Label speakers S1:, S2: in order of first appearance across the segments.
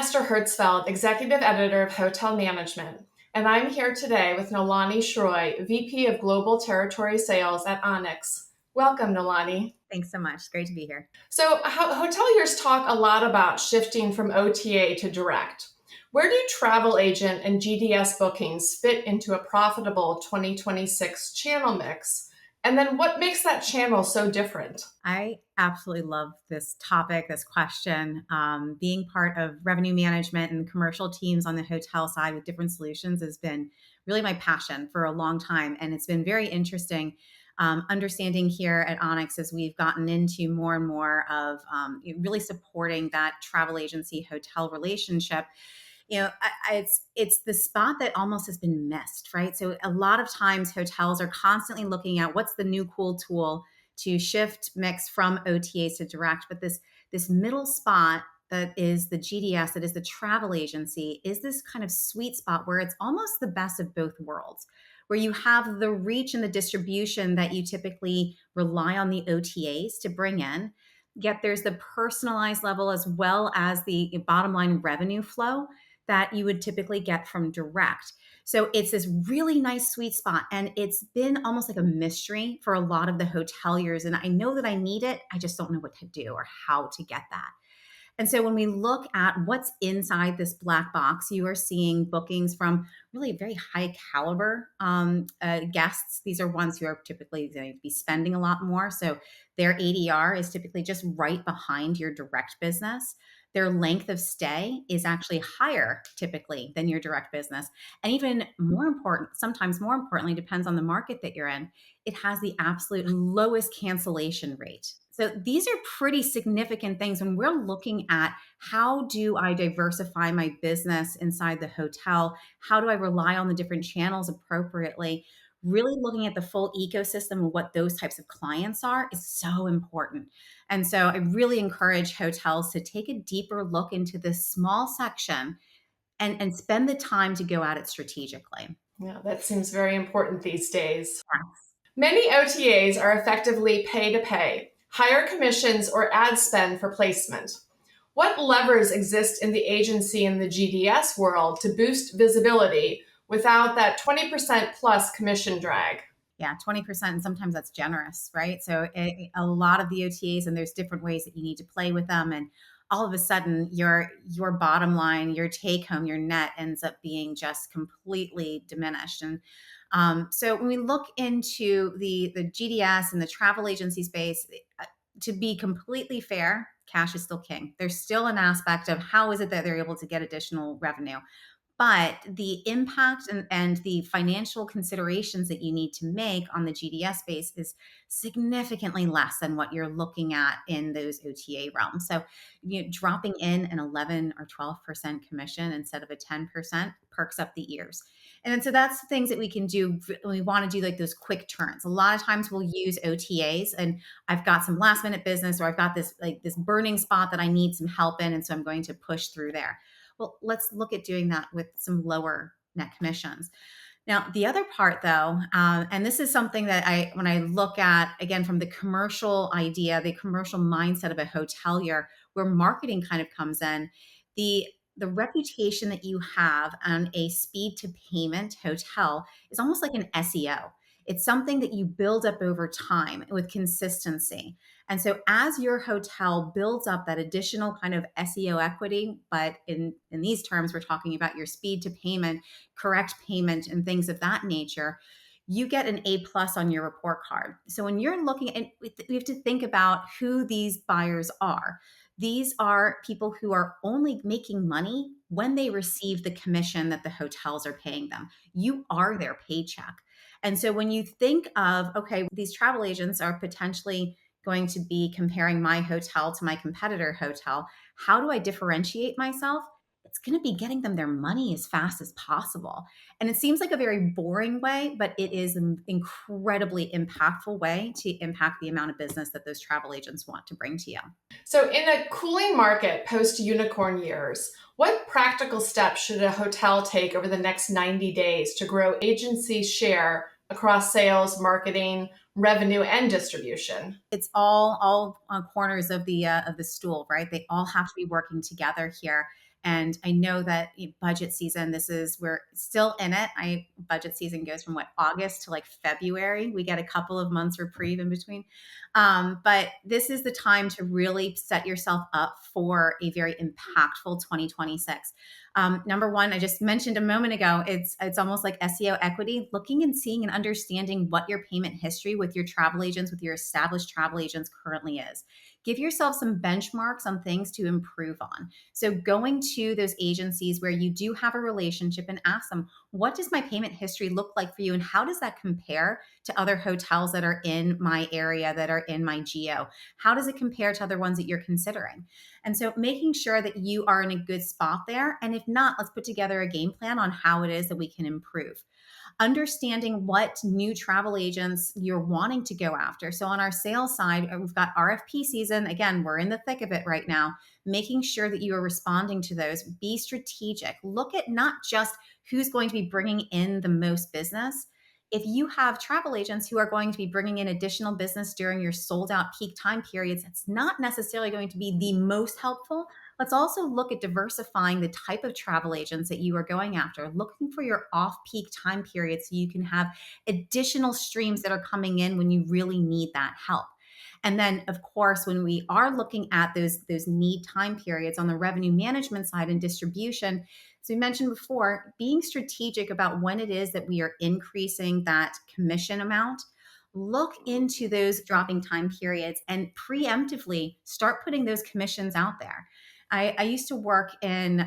S1: Esther Hertzfeld, Executive Editor of Hotel Management, and I'm here today with Nolani Shroy, VP of Global Territory Sales at Onyx. Welcome, Nolani.
S2: Thanks so much. Great to be here.
S1: So, hoteliers talk a lot about shifting from OTA to direct. Where do travel agent and GDS bookings fit into a profitable 2026 channel mix? And then what makes that channel so different?
S2: I absolutely love this topic, this question. Being part of revenue management and commercial teams on the hotel side with different solutions has been really my passion for a long time. And it's been very interesting understanding here at Onyx as we've gotten into more and more of really supporting that travel agency hotel relationship. It's the spot that almost has been missed, right? So a lot of times hotels are constantly looking at what's the new cool tool to shift mix from OTAs to direct, but this middle spot that is the GDS, that is the travel agency, is this kind of sweet spot where it's almost the best of both worlds, where you have the reach and the distribution that you typically rely on the OTAs to bring in, yet there's the personalized level as well as the bottom line revenue flow that you would typically get from direct. So it's this really nice sweet spot. And it's been almost like a mystery for a lot of the hoteliers. And I know that I need it. I just don't know what to do or how to get that. And so when we look at what's inside this black box, you are seeing bookings from really very high caliber guests. These are ones who are typically going to be spending a lot more. So their ADR is typically just right behind your direct business. Their length of stay is actually higher typically than your direct business. And even more important, sometimes more importantly, depends on the market that you're in, it has the absolute lowest cancellation rate. So these are pretty significant things when we're looking at how do I diversify my business inside the hotel? How do I rely on the different channels appropriately? Really looking at the full ecosystem and what those types of clients are is so important. And so I really encourage hotels to take a deeper look into this small section and spend the time to go at it strategically.
S1: Yeah, that seems very important these days. Many OTAs are effectively pay to pay, higher commissions or ad spend for placement. What levers exist in the agency and the GDS world to boost visibility without that 20% plus commission drag?
S2: Yeah, 20%. And sometimes that's generous, right? So a lot of the OTAs, and there's different ways that you need to play with them. And all of a sudden your bottom line, your take home, your net ends up being just completely diminished. And so when we look into the GDS and the travel agency space, to be completely fair, cash is still king. There's still an aspect of how is it that they're able to get additional revenue. But the impact and the financial considerations that you need to make on the GDS space is significantly less than what you're looking at in those OTA realms. So, dropping in an 11 or 12% commission instead of a 10% perks up the ears. And so that's things that we can do when we want to do like those quick turns. A lot of times we'll use OTAs and I've got some last minute business or I've got this burning spot that I need some help in. And so I'm going to push through there. Well, let's look at doing that with some lower net commissions. Now, the other part though, and this is something that when I look at, again, from the commercial idea, the commercial mindset of a hotelier, where marketing kind of comes in, the reputation that you have on a speed to payment hotel is almost like an SEO. It's something that you build up over time with consistency. And so as your hotel builds up that additional kind of SEO equity, but in these terms, we're talking about your speed to payment, correct payment, and things of that nature, you get an A plus on your report card. So when you're looking at, we have to think about who these buyers are. These are people who are only making money when they receive the commission that the hotels are paying them. You are their paycheck. And so when you think of, okay, these travel agents are potentially going to be comparing my hotel to my competitor hotel, how do I differentiate myself? It's going to be getting them their money as fast as possible. And it seems like a very boring way, but it is an incredibly impactful way to impact the amount of business that those travel agents want to bring to you.
S1: So, in a cooling market post unicorn years, what practical steps should a hotel take over the next 90 days to grow agency share across sales, marketing, revenue, and distribution?
S2: It's all corners of the stool, right? They all have to be working together here. And I know that budget season, we're still in it. Budget season goes from August to like February. We get a couple of months reprieve in between. But this is the time to really set yourself up for a very impactful 2026. Number one, I just mentioned a moment ago, it's almost like SEO equity, looking and seeing and understanding what your payment history with your travel agents, with your established travel agents currently is. Give yourself some benchmarks on things to improve on. So going to those agencies where you do have a relationship and ask them, what does my payment history look like for you? And how does that compare to other hotels that are in my area, that are in my geo? How does it compare to other ones that you're considering? And so making sure that you are in a good spot there. And if not, let's put together a game plan on how it is that we can improve. Understanding what new travel agents you're wanting to go after. So on our sales side, we've got RFP season. Again, we're in the thick of it right now, making sure that you are responding to those. Be strategic. Look at not just who's going to be bringing in the most business. If you have travel agents who are going to be bringing in additional business during your sold out peak time periods, it's not necessarily going to be the most helpful. Let's also look at diversifying the type of travel agents that you are going after, looking for your off peak time periods so you can have additional streams that are coming in when you really need that help. And then, of course, when we are looking at those need time periods on the revenue management side and distribution, as we mentioned before, being strategic about when it is that we are increasing that commission amount, look into those dropping time periods and preemptively start putting those commissions out there. I used to work in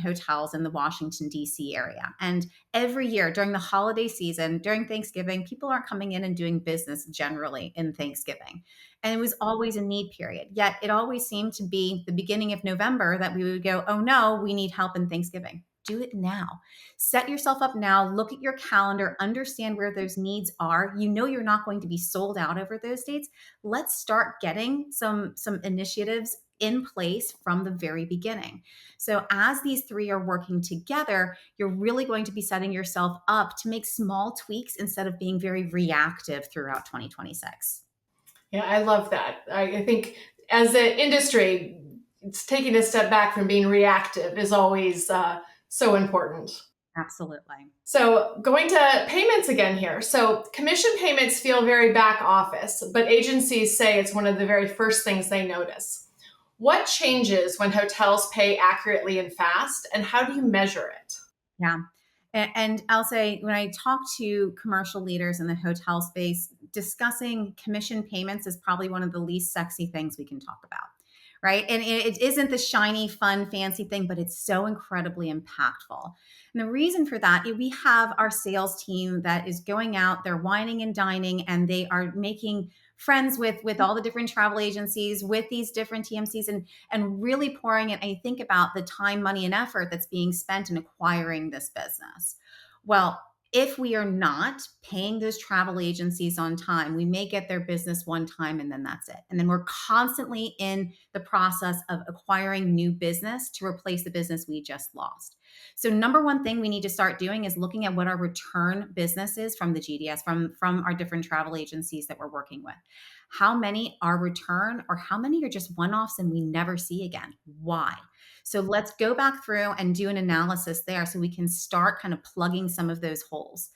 S2: hotels in the Washington, D.C. area. And every year during the holiday season, during Thanksgiving, people aren't coming in and doing business generally in Thanksgiving. And it was always a need period. Yet it always seemed to be the beginning of November that we would go, oh no, we need help in Thanksgiving. Do it now. Set yourself up now. Look at your calendar, understand where those needs are. You know you're not going to be sold out over those dates. Let's start getting some initiatives in place from the very beginning. So as these three are working together, you're really going to be setting yourself up to make small tweaks instead of being very reactive throughout 2026.
S1: Yeah, I love that. I think as an industry, it's taking a step back from being reactive is always so important.
S2: Absolutely.
S1: So, going to payments again here. So, commission payments feel very back office, but agencies say it's one of the very first things they notice. What changes when hotels pay accurately and fast, and how do you measure it?
S2: Yeah. And I'll say, when I talk to commercial leaders in the hotel space, discussing commission payments is probably one of the least sexy things we can talk about. Right. And it isn't the shiny, fun, fancy thing, but it's so incredibly impactful. And the reason for that, we have our sales team that is going out, they're whining and dining, and they are making friends with all the different travel agencies, with these different TMCs, and really pouring it. I think about the time, money, and effort that's being spent in acquiring this business. Well, if we are not paying those travel agencies on time, we may get their business one time and then that's it. And then we're constantly in the process of acquiring new business to replace the business we just lost. So number one thing we need to start doing is looking at what our return business is from the GDS, from our different travel agencies that we're working with. How many are return, or how many are just one-offs and we never see again? Why? So let's go back through and do an analysis there so we can start kind of plugging some of those holes.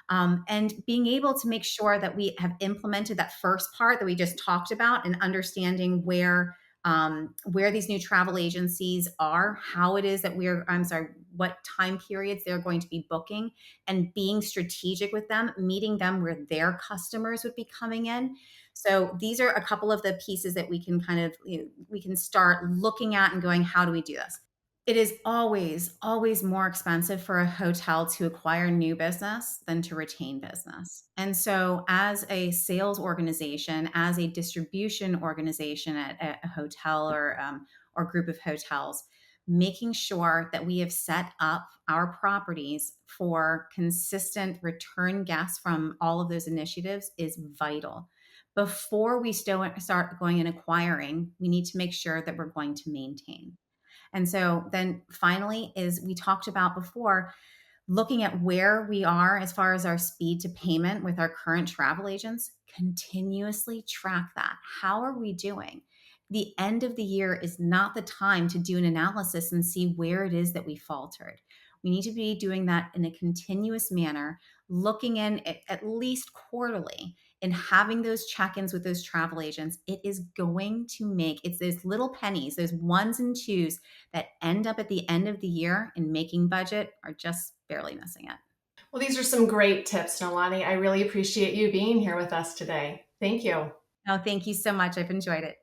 S2: And being able to make sure that we have implemented that first part that we just talked about, and understanding where these new travel agencies are, how it is that what time periods they're going to be booking, and being strategic with them, meeting them where their customers would be coming in. So these are a couple of the pieces that we can kind of, we can start looking at and going, how do we do this? It is always, always more expensive for a hotel to acquire new business than to retain business. And so, as a sales organization, as a distribution organization at a hotel or group of hotels, making sure that we have set up our properties for consistent return guests from all of those initiatives is vital. Before we start going and acquiring, we need to make sure that we're going to maintain. And so then finally, is we talked about before, looking at where we are as far as our speed to payment with our current travel agents, continuously track that. How are we doing? the end of the year is not the time to do an analysis and see where it is that we faltered. We need to be doing that in a continuous manner, looking in at least quarterly and having those check-ins with those travel agents. It is going to make, it's those little pennies, those ones and twos that end up at the end of the year in making budget are just barely missing it.
S1: Well, these are some great tips, Nolani. I really appreciate you being here with us today. Thank you.
S2: Oh, thank you so much. I've enjoyed it.